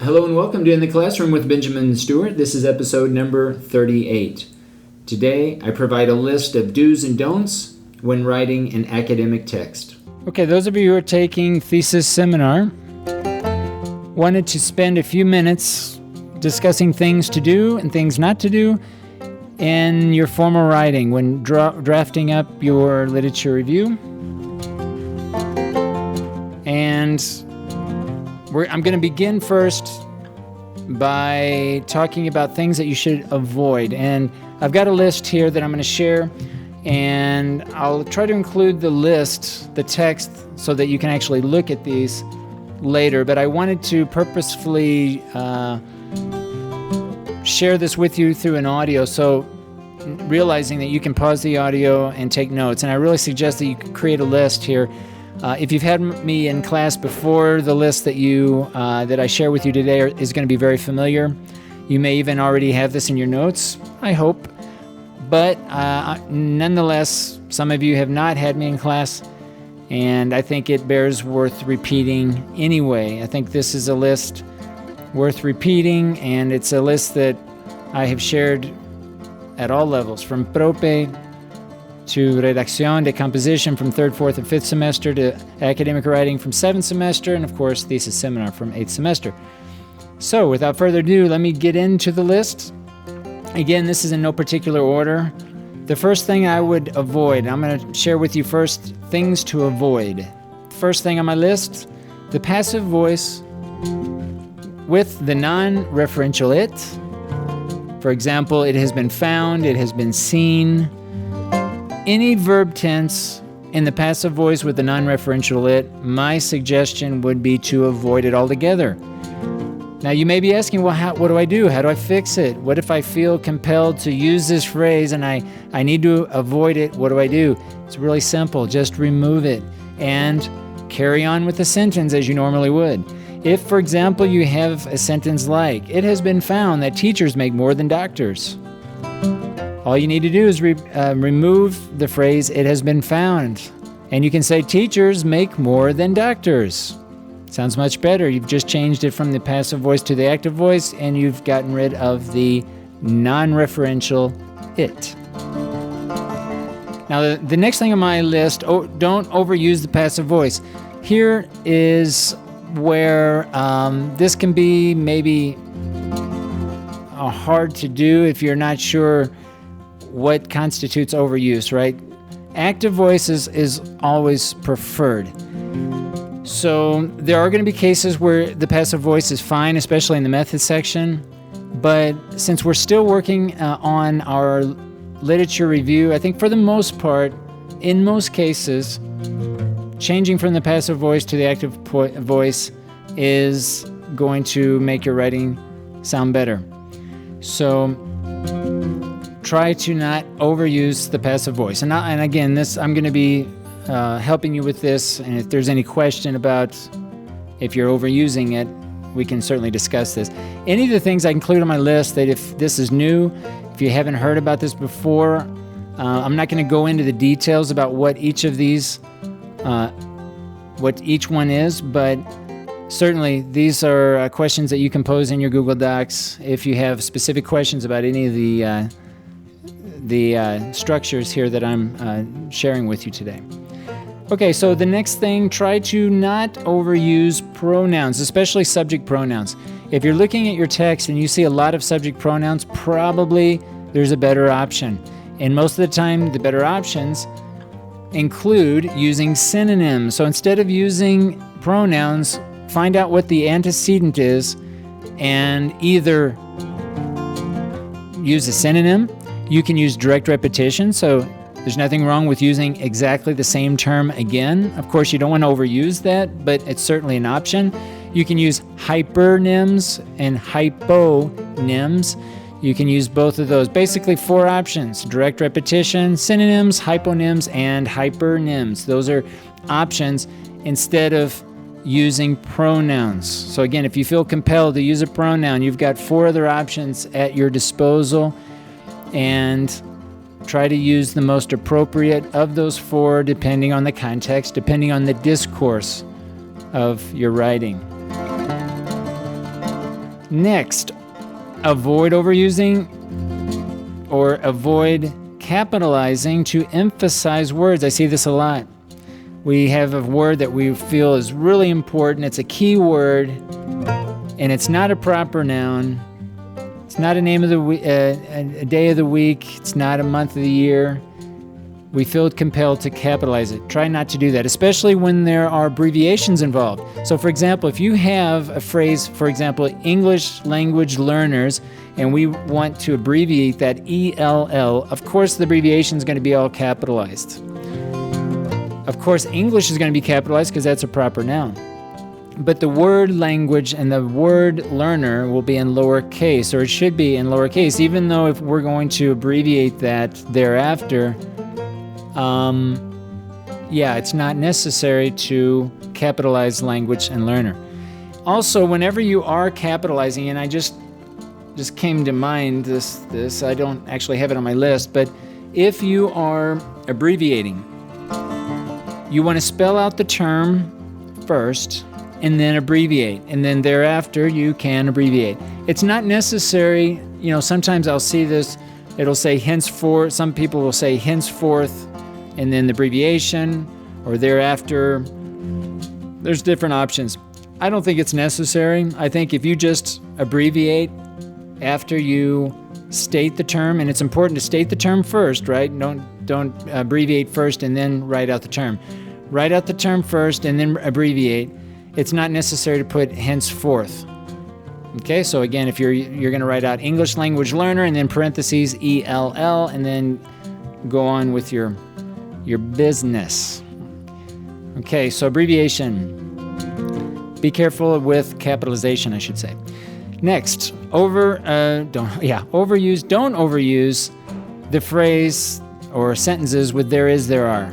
Hello and welcome to In the Classroom with Benjamin Stewart. This is episode number 38. Today, I provide a list of do's and don'ts when writing an academic text. Okay, those of you who are taking thesis seminar wanted to spend a few minutes discussing things to do and things not to do in your formal writing when drafting up your literature review. And I'm going to begin first by talking about things that you should avoid. And I've got a list here that I'm going to share, and I'll try to include the list, the text, so that you can actually look at these later. But I wanted to purposefully share this with you through an audio, so realizing that you can pause the audio and take notes. And I really suggest that you create a list here. If you've had me in class before, the list that I share with you today is going to be very familiar. You may even already have this in your notes, I hope. But nonetheless, some of you have not had me in class, and I think it bears worth repeating anyway. I think this is a list worth repeating, and it's a list that I have shared at all levels, from prope to redacción de composition from 3rd, 4th, and 5th semester, to academic writing from 7th semester, and of course thesis seminar from 8th semester. So without further ado, let me get into the list. Again, this is in no particular order. The first thing I would avoid, I'm going to share with you first things to avoid. First thing on my list, the passive voice with the non-referential it. For example, it has been found, it has been seen. Any verb tense in the passive voice with the non-referential it, my suggestion would be to avoid it altogether. Now you may be asking, well, what do I do? How do I fix it? What if I feel compelled to use this phrase and I need to avoid it? What do I do? It's really simple. Just remove it and carry on with the sentence as you normally would. If, for example, you have a sentence like, it has been found that teachers make more than doctors. All you need to do is remove the phrase, it has been found. And you can say, teachers make more than doctors. Sounds much better. You've just changed it from the passive voice to the active voice, and you've gotten rid of the non-referential it. Now, the next thing on my list, don't overuse the passive voice. Here is where this can be maybe hard to do if you're not sure what constitutes overuse, right? Active voice is always preferred. So there are going to be cases where the passive voice is fine, especially in the method section. But since we're still working on our literature review, I think for the most part, in most cases, changing from the passive voice to the active voice is going to make your writing sound better. So try to not overuse the passive voice. And again, I'm going to be helping you with this, and if there's any question about if you're overusing it, we can certainly discuss this. Any of the things I include on my list, that if this is new, if you haven't heard about this before, I'm not going to go into the details about what each of these, what each one is, but certainly these are questions that you can pose in your Google Docs if you have specific questions about any of the structures here that I'm sharing with you today. Okay, so the next thing, try to not overuse pronouns, especially subject pronouns. If you're looking at your text and you see a lot of subject pronouns, probably there's a better option. And most of the time, the better options include using synonyms. So instead of using pronouns, find out what the antecedent is and either use a synonym. You can use direct repetition, so there's nothing wrong with using exactly the same term again. Of course, you don't want to overuse that, but it's certainly an option. You can use hypernyms and hyponyms. You can use both of those. Basically 4 options: direct repetition, synonyms, hyponyms, and hypernyms. Those are options instead of using pronouns. So again, if you feel compelled to use a pronoun, you've got 4 other options at your disposal, and try to use the most appropriate of those 4 depending on the context, depending on the discourse of your writing. Next, avoid overusing or avoid capitalizing to emphasize words. I see this a lot. We have a word that we feel is really important. It's a key word, and it's not a proper noun. It's not a name of the a day of the week. It's not a month of the year. We feel compelled to capitalize it. Try not to do that, especially when there are abbreviations involved. So, for example, if you have a phrase, for example, English language learners, and we want to abbreviate that ELL, of course the abbreviation is going to be all capitalized. Of course, English is going to be capitalized because that's a proper noun. But the word language and the word learner will be in lowercase, or it should be in lowercase, even though if we're going to abbreviate that thereafter, it's not necessary to capitalize language and learner. Also, whenever you are capitalizing, and I just came to mind this, I don't actually have it on my list, but if you are abbreviating, you want to spell out the term first and then abbreviate, and then thereafter you can abbreviate. It's not necessary, sometimes I'll see this, it'll say henceforth, some people will say henceforth, and then the abbreviation, or thereafter. There's different options. I don't think it's necessary. I think if you just abbreviate after you state the term, and it's important to state the term first, right? Don't abbreviate first and then write out the term. Write out the term first and then abbreviate. It's not necessary to put henceforth. Okay, so again, if you're going to write out English language learner and then parentheses ELL, and then go on with your business. Okay, so abbreviation. Be careful with capitalization, I should say. Next, overuse. Don't overuse the phrase or sentences with there is, there are.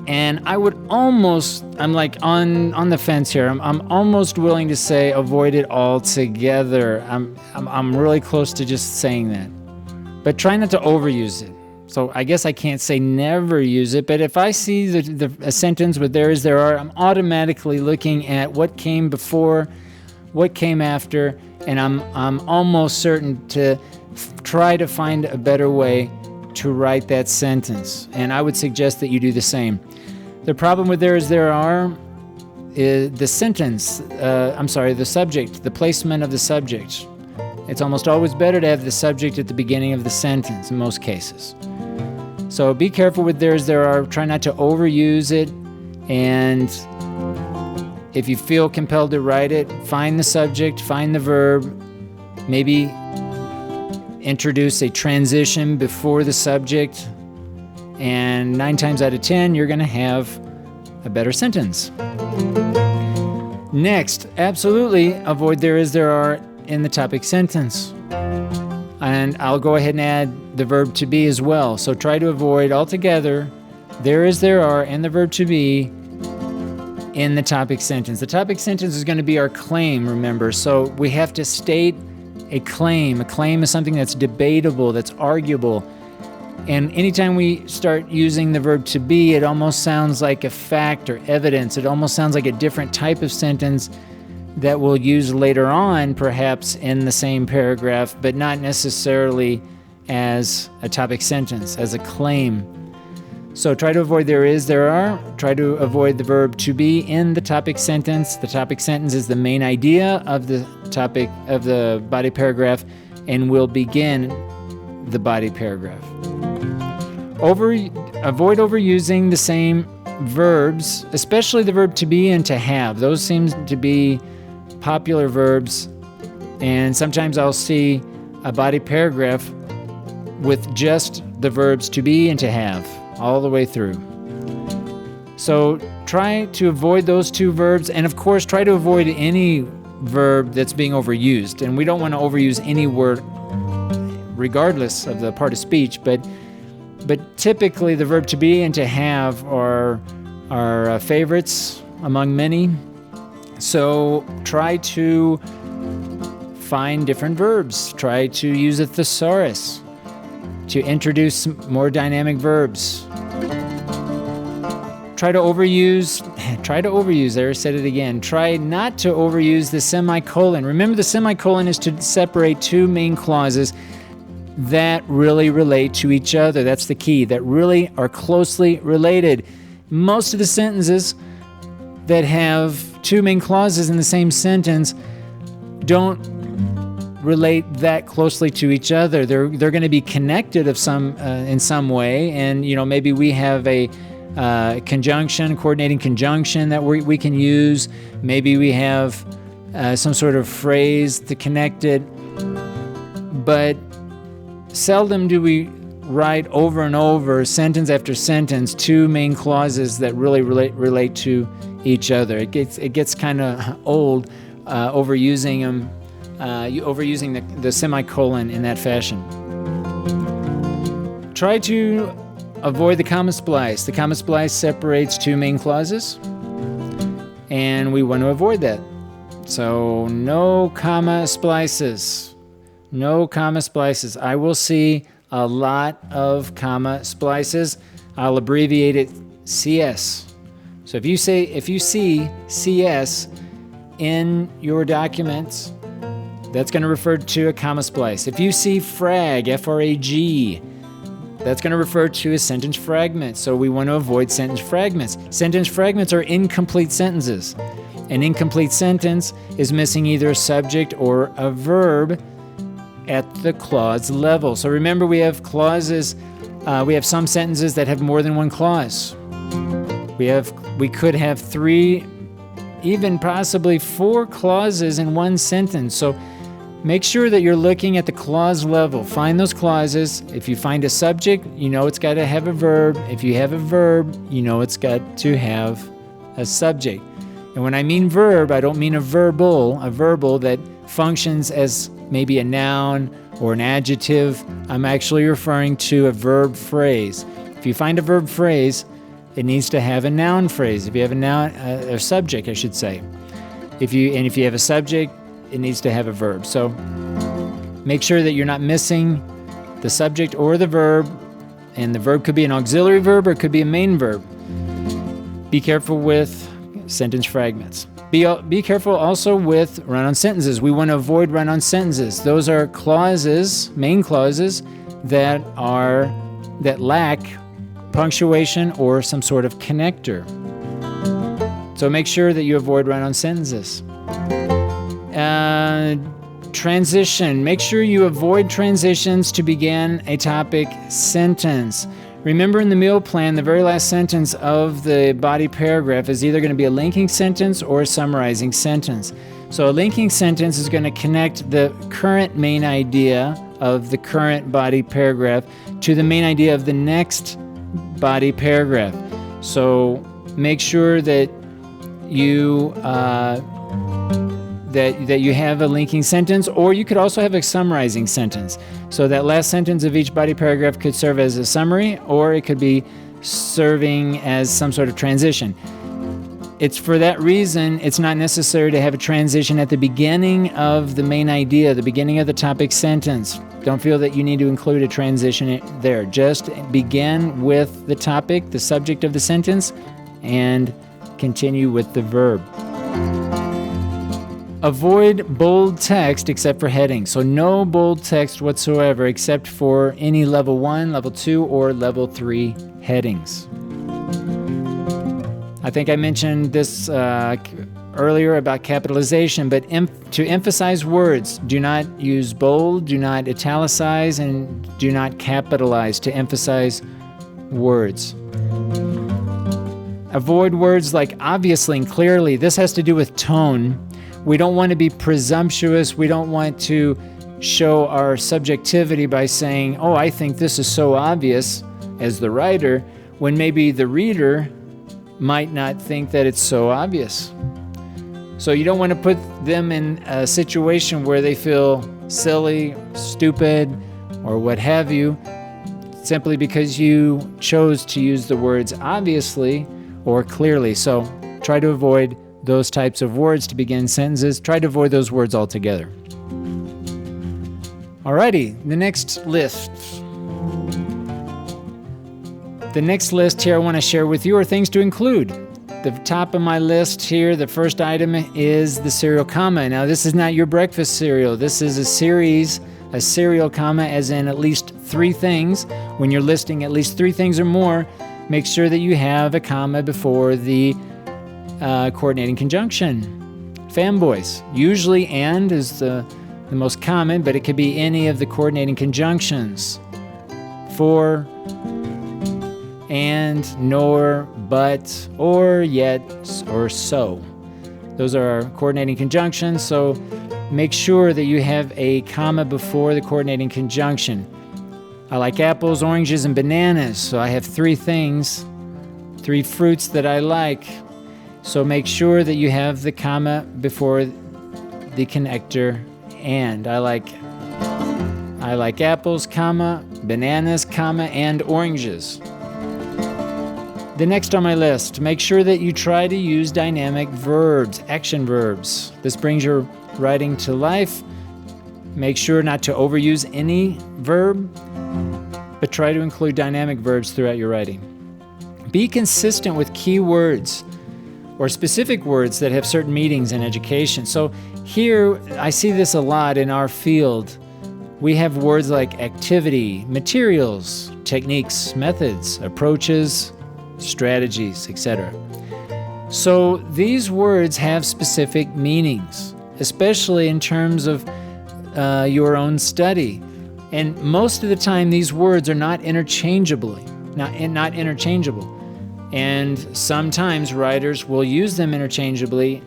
And I'm like on the fence here. I'm almost willing to say avoid it altogether. I'm really close to just saying that. But try not to overuse it. So I guess I can't say never use it, but if I see a sentence with there is, there are, I'm automatically looking at what came before, what came after, and I'm almost certain to try to find a better way to write that sentence. And I would suggest that you do the same. The problem with there is, there are is the sentence, the subject, the placement of the subject. It's almost always better to have the subject at the beginning of the sentence in most cases. So be careful with there is, there are. Try not to overuse it. And if you feel compelled to write it, find the subject, find the verb, maybe introduce a transition before the subject, and 9 times out of 10, you're going to have a better sentence. Next, absolutely avoid there is, there are in the topic sentence. And I'll go ahead and add the verb to be as well. So try to avoid altogether there is, there are, and the verb to be in the topic sentence. The topic sentence is going to be our claim, remember. So we have to state a claim. A claim is something that's debatable, that's arguable. And anytime we start using the verb to be, it almost sounds like a fact or evidence. It almost sounds like a different type of sentence that we'll use later on, perhaps in the same paragraph, but not necessarily as a topic sentence, as a claim. So try to avoid there is, there are. Try to avoid the verb to be in the topic sentence. The topic sentence is the main idea of the topic of the body paragraph and will begin the body paragraph. Avoid overusing the same verbs, especially the verb to be and to have. Those seem to be popular verbs, and sometimes I'll see a body paragraph with just the verbs to be and to have all the way through. So try to avoid those two verbs, and of course try to avoid any verb that's being overused. And we don't want to overuse any word regardless of the part of speech, but typically the verb to be and to have are favorites among many. So try to find different verbs. Try to use a thesaurus to introduce more dynamic verbs. try to overuse, there I said it again. Try not to overuse the semicolon. Remember, the semicolon is to separate two main clauses that really relate to each other. That's the key, that really are closely related. Most of the sentences that have two main clauses in the same sentence don't relate that closely to each other. They're going to be connected in some way, and maybe we have a coordinating conjunction that we can use. Maybe we have some sort of phrase to connect it, but seldom do we write over and over, sentence after sentence, two main clauses that really relate to each other. It gets kind of old overusing them, overusing the semicolon in that fashion. Try to avoid the comma splice. The comma splice separates two main clauses, and we want to avoid that. So no comma splices. No comma splices. I will see a lot of comma splices. I'll abbreviate it CS. So if you see CS in your documents, that's going to refer to a comma splice. If you see frag, F-R-A-G, that's going to refer to a sentence fragment. So we want to avoid sentence fragments. Sentence fragments are incomplete sentences. An incomplete sentence is missing either a subject or a verb at the clause level. So remember, we have clauses, we have some sentences that have more than one clause. We could have 3, even possibly 4 clauses in one sentence. So make sure that you're looking at the clause level. Find those clauses. If you find a subject, it's got to have a verb. If you have a verb, it's got to have a subject. And when I mean verb, I don't mean a verbal that functions as maybe a noun or an adjective. I'm actually referring to a verb phrase. If you find a verb phrase, it needs to have a noun phrase. If you have a noun, a subject, I should say. If you have a subject, it needs to have a verb. So make sure that you're not missing the subject or the verb, and the verb could be an auxiliary verb or it could be a main verb. Be careful with sentence fragments. Be careful also with run-on sentences. We want to avoid run-on sentences. Those are clauses, main clauses, that lack punctuation or some sort of connector. So make sure that you avoid run-on sentences. Transition. Make sure you avoid transitions to begin a topic sentence. Remember, in the meal plan, the very last sentence of the body paragraph is either going to be a linking sentence or a summarizing sentence. So a linking sentence is going to connect the current main idea of the current body paragraph to the main idea of the next body paragraph. So make sure that you that you have a linking sentence, or you could also have a summarizing sentence. So that last sentence of each body paragraph could serve as a summary, or it could be serving as some sort of transition. It's for that reason, it's not necessary to have a transition at the beginning of the main idea, the beginning of the topic sentence. Don't feel that you need to include a transition there. Just begin with the topic, the subject of the sentence, and continue with the verb. Avoid bold text except for headings. So no bold text whatsoever except for any level 1, level 2, or level 3 headings. I think I mentioned this earlier about capitalization, but to emphasize words, do not use bold, do not italicize, and do not capitalize to emphasize words. Avoid words like obviously and clearly. This has to do with tone. We don't want to be presumptuous. We don't want to show our subjectivity by saying, oh, I think this is so obvious as the writer, when maybe the reader might not think that it's so obvious. So you don't want to put them in a situation where they feel silly, stupid, or what have you, simply because you chose to use the words obviously or clearly. So try to avoid those types of words to begin sentences. Try to avoid those words altogether. Alrighty, the next list. The next list here I want to share with you are things to include. The top of my list here, the first item is the serial comma. Now, this is not your breakfast cereal. This is a serial comma, as in at least 3 things. When you're listing at least 3 things or more, make sure that you have a comma before the coordinating conjunction. Fanboys. Usually and is the most common, but it could be any of the coordinating conjunctions. For, and, nor, but, or, yet, or so. Those are our coordinating conjunctions, so make sure that you have a comma before the coordinating conjunction. I like apples, oranges, and bananas, so I have 3 things, 3 fruits that I like. So make sure that you have the comma before the connector and. I like apples, comma, bananas, comma, and oranges. The next on my list, make sure that you try to use dynamic verbs, action verbs. This brings your writing to life. Make sure not to overuse any verb, but try to include dynamic verbs throughout your writing. Be consistent with key words or specific words that have certain meanings in education. So here, I see this a lot in our field. We have words like activity, materials, techniques, methods, approaches, strategies, etc. So these words have specific meanings, especially in terms of your own study. And most of the time, these words are not interchangeable. And sometimes writers will use them interchangeably,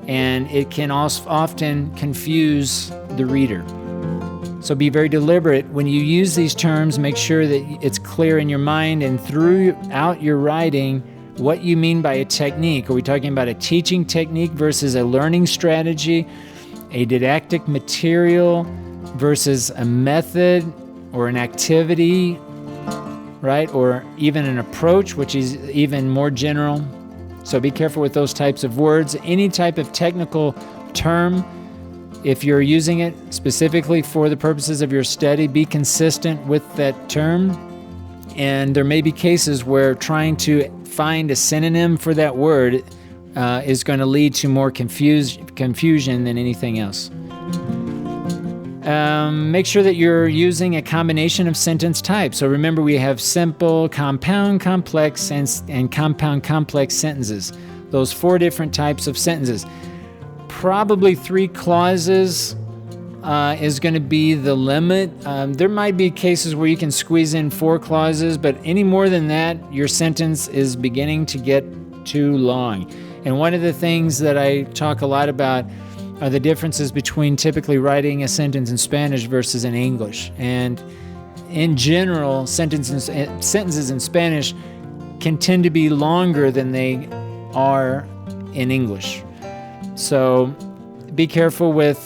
and it can also often confuse the reader. So be very deliberate. When you use these terms, make sure that it's clear in your mind and throughout your writing what you mean by a technique. Are we talking about a teaching technique versus a learning strategy, a didactic material versus a method or an activity, right? Or even an approach, which is even more general. So be careful with those types of words. Any type of technical term, if you're using it specifically for the purposes of your study, be consistent with that term. And there may be cases where trying to find a synonym for that word is going to lead to more confusion than anything else. Make sure that you're using a combination of sentence types. So remember, we have simple, compound, complex, and compound complex sentences. Those 4 different types of sentences. Probably 3 clauses is going to be the limit. There might be cases where you can squeeze in 4 clauses, but any more than that, your sentence is beginning to get too long. And one of the things that I talk a lot about are the differences between typically writing a sentence in Spanish versus in English. And in general, sentences in Spanish can tend to be longer than they are in English. So be careful with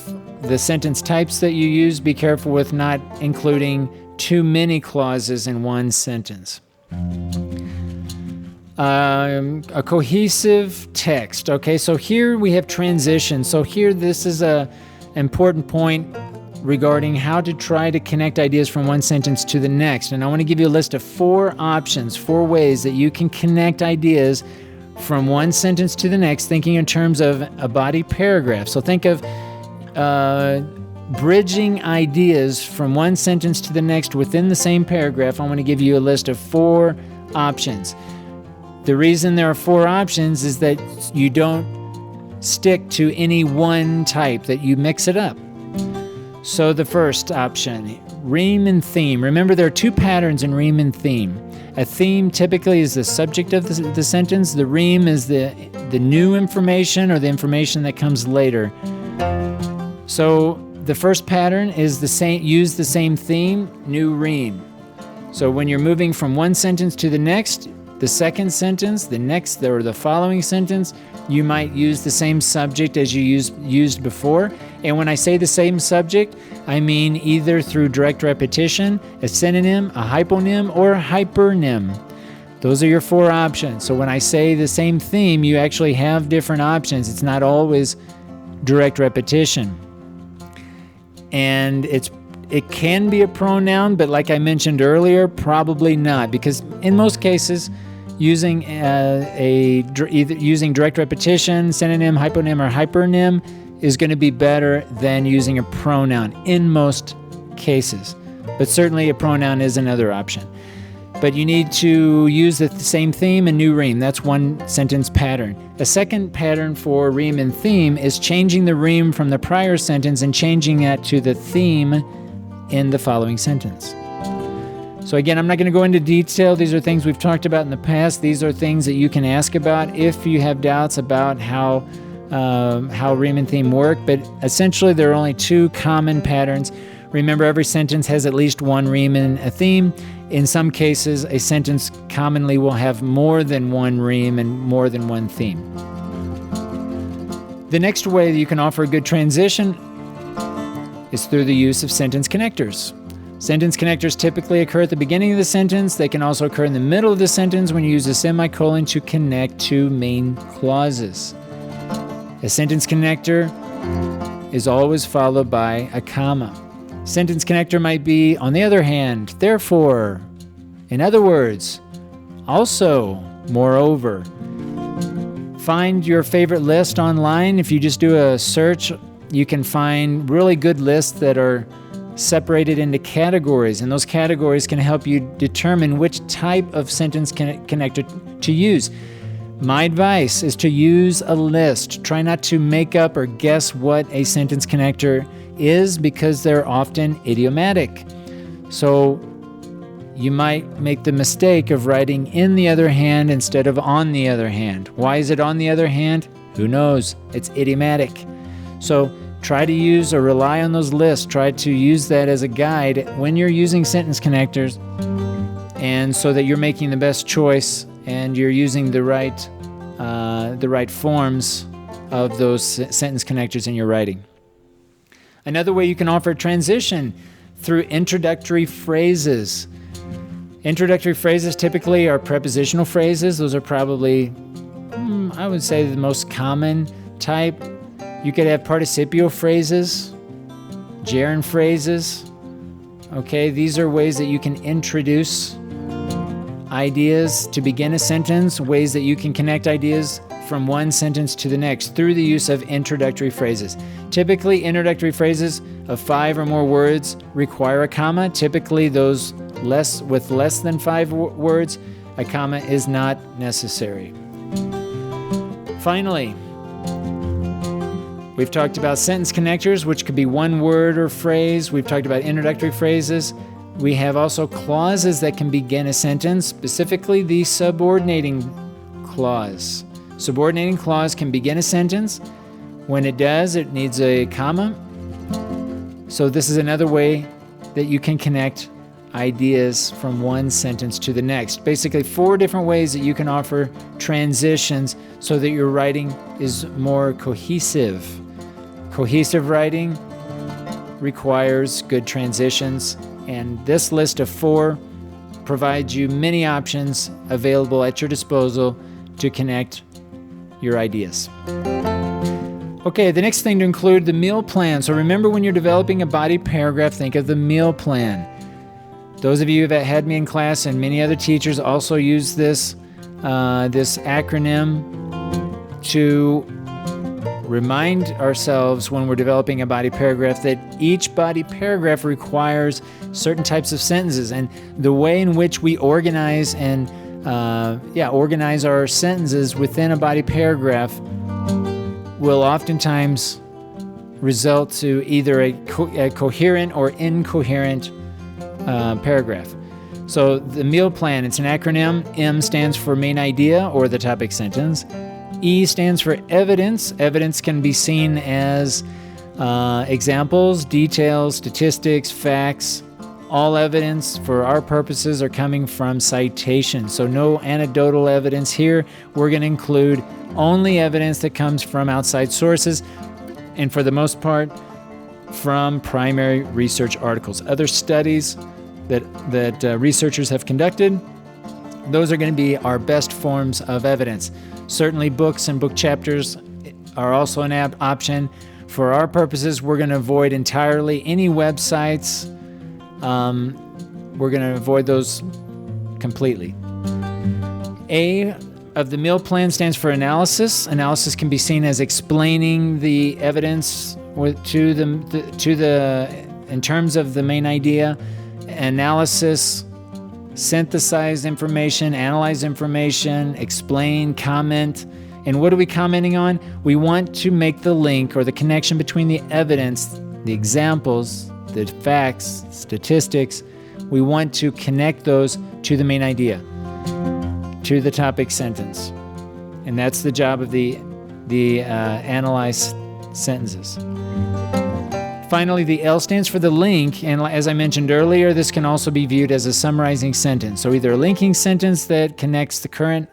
the sentence types that you use. Be careful with not including too many clauses in one sentence. A cohesive text. Okay, so here we have transition. So here, this is an important point regarding how to try to connect ideas from one sentence to the next. And I want to give you a list of 4 options, 4 ways that you can connect ideas from one sentence to the next, thinking in terms of a body paragraph. So think of bridging ideas from one sentence to the next within the same paragraph. I want to give you a list of 4 options. The reason there are 4 options is that you don't stick to any one type, that you mix it up. So the first option, rhyme and theme. Remember, there are 2 patterns in rhyme and theme. A theme typically is the subject of the sentence. The rhyme is the new information or the information that comes later. So the first pattern is use the same theme, new rhyme. So when you're moving from one sentence to the next, the second sentence, the next, or the following sentence, you might use the same subject as you used before. And when I say the same subject, I mean either through direct repetition, a synonym, a hyponym, or a hypernym. Those are your 4 options. So when I say the same theme, you actually have different options. It's not always direct repetition. And It can be a pronoun, but like I mentioned earlier, probably not, because in most cases, using using direct repetition, synonym, hyponym, or hypernym is going to be better than using a pronoun in most cases. But certainly a pronoun is another option. But you need to use the same theme and new rime. That's one sentence pattern. A second pattern for rime and theme is changing the rime from the prior sentence and changing that to the theme in the following sentence. So again, I'm not going to go into detail. These are things we've talked about in the past. These are things that you can ask about if you have doubts about how rime and theme work. But essentially, there are only two common patterns. Remember, every sentence has at least one rime and a theme. In some cases, a sentence commonly will have more than one rime and more than one theme. The next way that you can offer a good transition is through the use of sentence connectors. Sentence connectors typically occur at the beginning of the sentence. They can also occur in the middle of the sentence when you use a semicolon to connect two main clauses. A sentence connector is always followed by a comma. Sentence connector might be, on the other hand, therefore, in other words, also, moreover. Find your favorite list online. If you just do a search, you can find really good lists that are separated into categories, and those categories can help you determine which type of sentence connector to use. My advice is to use a list. Try not to make up or guess what a sentence connector is, because they're often idiomatic. So you might make the mistake of writing in the other hand instead of on the other hand. Why is it on the other hand? Who knows? It's idiomatic. So try to use or rely on those lists. Try to use that as a guide when you're using sentence connectors, and so that you're making the best choice and you're using the right forms of those sentence connectors in your writing. Another way you can offer a transition through introductory phrases. Introductory phrases typically are prepositional phrases. Those are probably, I would say, the most common type. You could have participial phrases, gerund phrases. Okay, these are ways that you can introduce ideas to begin a sentence, ways that you can connect ideas from one sentence to the next through the use of introductory phrases. Typically, introductory phrases of 5 or more words require a comma. Typically, those with less than 5 words, a comma is not necessary. Finally, we've talked about sentence connectors, which could be one word or phrase. We've talked about introductory phrases. We have also clauses that can begin a sentence, specifically the subordinating clause. Subordinating clause can begin a sentence. When it does, it needs a comma. So this is another way that you can connect ideas from one sentence to the next. Basically, 4 different ways that you can offer transitions so that your writing is more cohesive. Cohesive writing requires good transitions, and this list of 4 provides you many options available at your disposal to connect your ideas. Okay, the next thing to include the meal plan. So remember, when you're developing a body paragraph, think of the meal plan. Those of you that had me in class, and many other teachers also use this acronym to remind ourselves when we're developing a body paragraph that each body paragraph requires certain types of sentences, and the way in which we organize our sentences within a body paragraph will oftentimes result to either a coherent or incoherent paragraph. So the meal plan, it's an acronym. M stands for main idea or the topic sentence. E stands for evidence. Evidence can be seen as examples, details, statistics, facts. All evidence for our purposes are coming from citations. So no anecdotal evidence here. We're going to include only evidence that comes from outside sources, and for the most part, from primary research articles. Other studies that researchers have conducted, those are going to be our best forms of evidence. Certainly books and book chapters are also an option. For our purposes, we're going to avoid entirely any websites we're going to avoid those completely. A of the meal plan stands for analysis. Analysis can be seen as explaining the evidence in terms of the main idea. Analysis, synthesize information, analyze information, explain, comment. And what are we commenting on? We want to make the link or the connection between the evidence, the examples, the facts, statistics. We want to connect those to the main idea, to the topic sentence. And that's the job of the analyzed sentences. Finally, the L stands for the link, and as I mentioned earlier, this can also be viewed as a summarizing sentence. So either a linking sentence that connects the current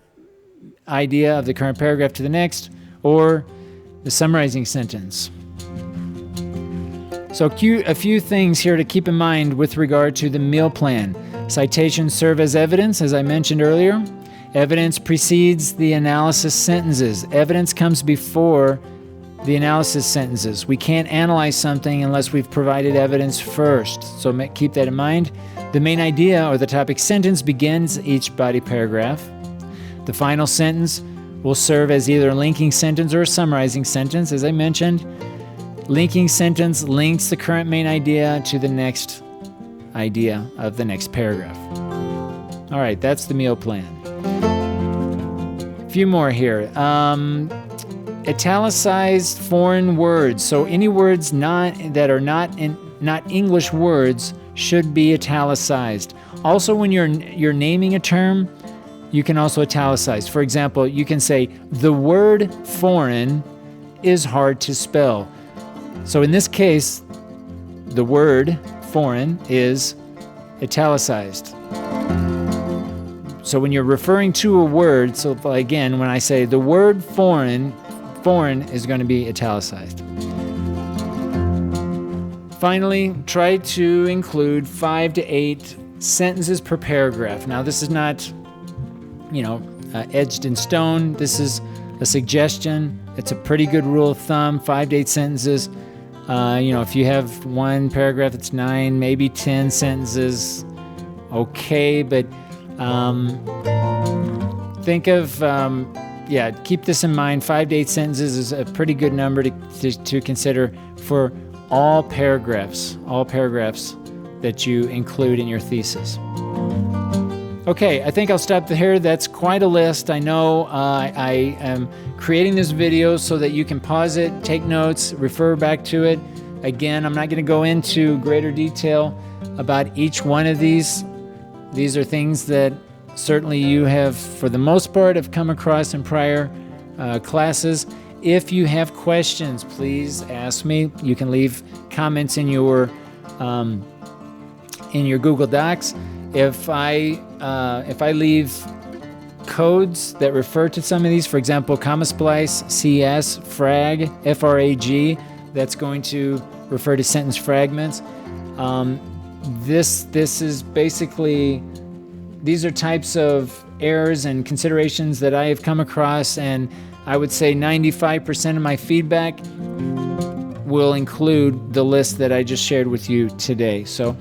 idea of the current paragraph to the next, or the summarizing sentence. So a few things here to keep in mind with regard to the meal plan. Citations serve as evidence, as I mentioned earlier. Evidence precedes the analysis sentences. Evidence comes before the analysis sentences. We can't analyze something unless we've provided evidence first. So keep that in mind. The main idea or the topic sentence begins each body paragraph. The final sentence will serve as either a linking sentence or a summarizing sentence, as I mentioned. Linking sentence links the current main idea to the next idea of the next paragraph. All right, that's the meal plan. A few more here. Italicized foreign words. So any words that are not English words should be italicized. Also, when you're naming a term, you can also italicize. For example, you can say, the word foreign is hard to spell. So in this case, the word foreign is italicized. So when you're referring to a word, so again, when I say the word foreign is going to be italicized. Finally, try to include 5 to 8 sentences per paragraph. Now, this is not, edged in stone. This is a suggestion. It's a pretty good rule of thumb, 5 to 8 sentences. If you have one paragraph, it's 9, maybe 10 sentences. Okay, but think of, keep this in mind. 5 to 8 sentences is a pretty good number to consider for all paragraphs that you include in your thesis. Okay, I think I'll stop here. That's quite a list. I know I am creating this video so that you can pause it, take notes, refer back to it. Again, I'm not going to go into greater detail about each one of these. These are things that certainly you have, for the most part, have come across in prior classes. If you have questions, please ask me. You can leave comments in your Google Docs. If I leave codes that refer to some of these, for example, comma splice, CS, frag, F-R-A-G, that's going to refer to sentence fragments. This is basically, these are types of errors and considerations that I have come across, and I would say 95% of my feedback will include the list that I just shared with you today. So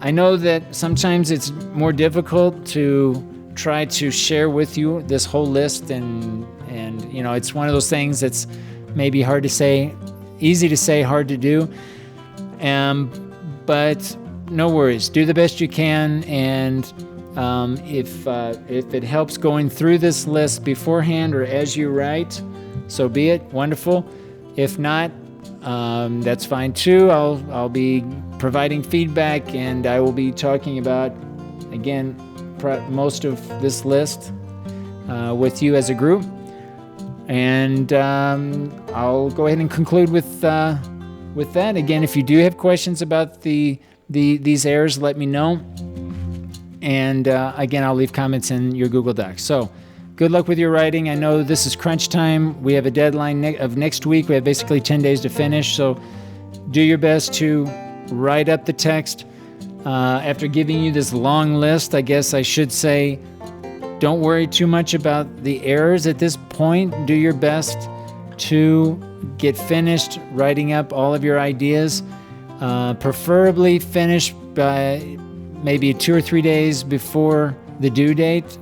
I know that sometimes it's more difficult to try to share with you this whole list, and it's one of those things that's maybe hard to say, easy to say, hard to do. But no worries, do the best you can, and if it helps going through this list beforehand or as you write, so be it. Wonderful. If not, that's fine too. I'll be providing feedback, and I will be talking about, again, most of this list with you as a group. And I'll go ahead and conclude with that. Again, if you do have questions about these errors, let me know. And again, I'll leave comments in your Google Docs. So good luck with your writing. I know this is crunch time. We have a deadline of next week. We have basically 10 days to finish. So do your best to write up the text. After giving you this long list, I guess I should say, don't worry too much about the errors at this point. Do your best to get finished writing up all of your ideas. Preferably finish by maybe 2 or 3 days before the due date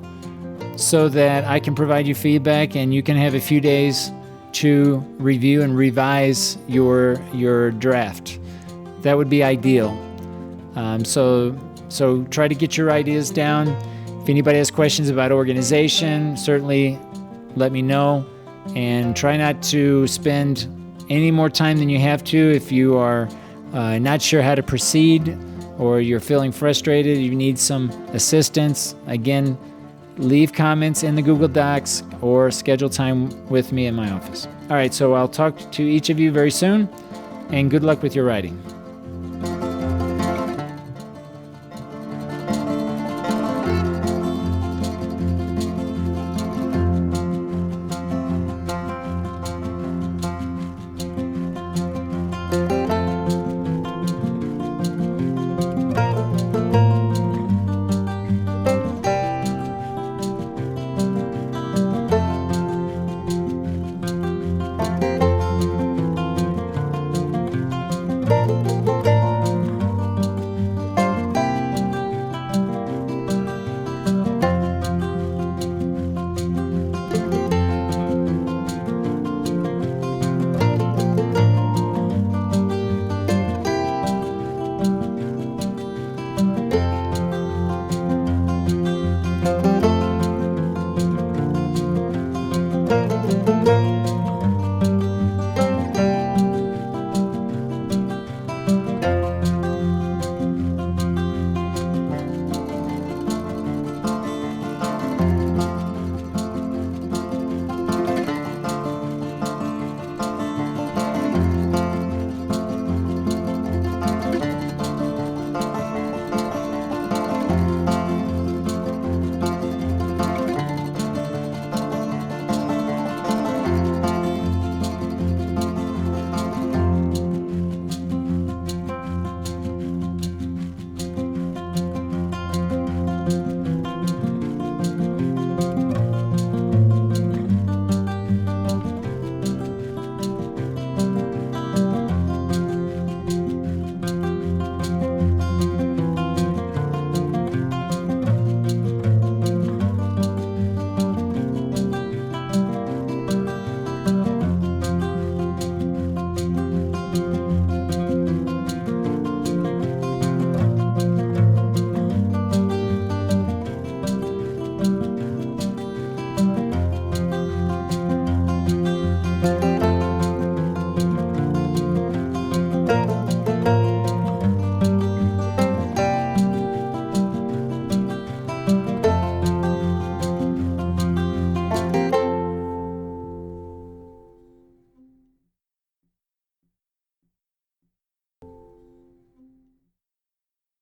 so that I can provide you feedback and you can have a few days to review and revise your draft. That would be ideal. So try to get your ideas down. If anybody has questions about organization, certainly let me know. And try not to spend any more time than you have to. If you are not sure how to proceed or you're feeling frustrated, you need some assistance, again, leave comments in the Google Docs or schedule time with me in my office. All right, so I'll talk to each of you very soon, and good luck with your writing.